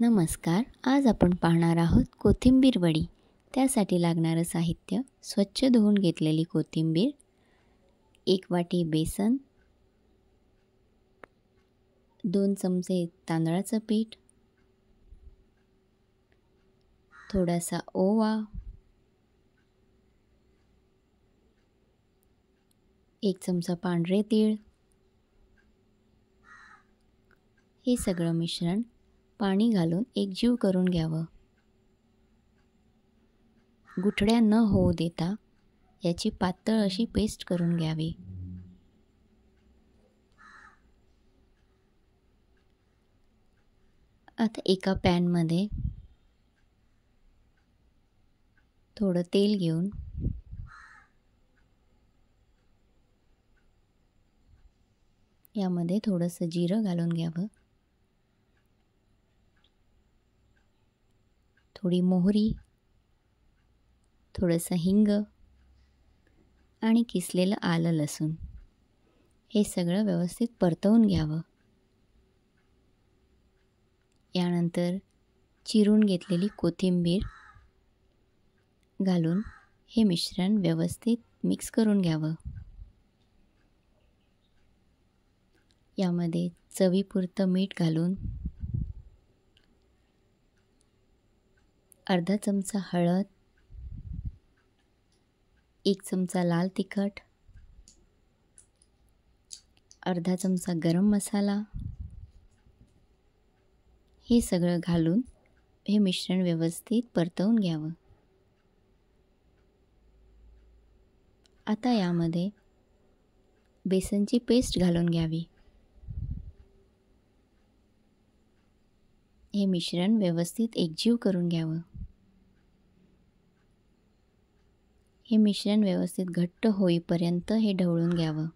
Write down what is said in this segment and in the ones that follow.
नमस्कार. आज आपण पाहणार आहोत कोथिंबीर वडी. त्यासाठी लागणारं साहित्य: स्वच्छ धुवून घेतलेली कोथिंबीर, 1 वाटी बेसन, 2 चमचे तांदळाचं पीठ, थोडासा ओवा, 1 चमचा पांढरे तीळ. हे सगळं मिश्रण पाणी घालून एकजीव करून घ्यावं. गुठळ्या न होऊ देता याची पातळ अशी पेस्ट करून घ्यावी. आता एका पॅनमध्ये थोडं तेल घेऊन यामध्ये थोडंसं जिरं घालून घ्यावं, थोडी मोहरी, थोडंसं हिंग आणि किसलेलं आलं लसूण हे सगळं व्यवस्थित परतवून घ्यावं. यानंतर चिरून घेतलेली कोथिंबीर घालून हे मिश्रण व्यवस्थित मिक्स करून घ्यावं. यामध्ये चवीपुरतं मीठ घालून अर्धा चमचा हळद, 1 चमचा लाल तिखट, अर्धा चमचा गरम मसाला हे सगळं घालून हे मिश्रण व्यवस्थित परतवून घ्यावं. आता यामध्ये बेसनची पेस्ट घालून घ्यावी. हे मिश्रण व्यवस्थित एकजीव करून घ्यावं. हे मिश्रण व्यवस्थित घट्ट होईपर्यंत हे ढवळून घ्यावं.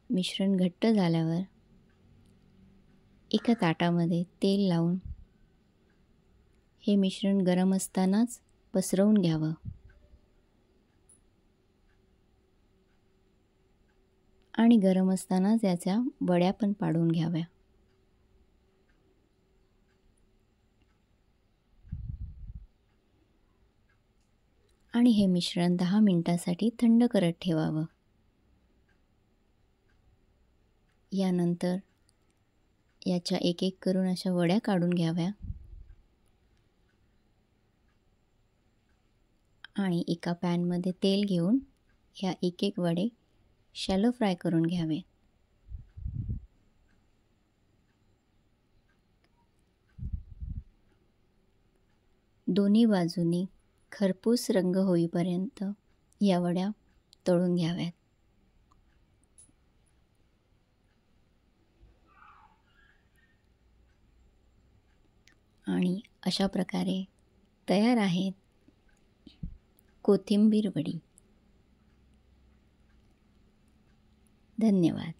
मिश्रण घट्ट झाल्यावर एका ताटामध्ये तेल लावून हे मिश्रण गरम असतानाच पसरवून घ्यावं. आणि गरम असतानाच याच्या वड्या पण पाडून घ्याव्या. आणि हे मिश्रण 10 मिनिटांसाठी थंड करत ठेवावं. यानंतर याच्या एक एक करून अशा वड्या काढून घ्याव्या आणि एका पॅनमध्ये तेल घेऊन ह्या एक एक वडे शॅलो फ्राय करून घ्यावे. दोन्ही बाजूनी खरपूस रंग होईपर्यंत या वड्या तळून घ्याव्यात. आणि अशा प्रकारे तयार आहेत कोथिंबीर वडी. धन्यवाद.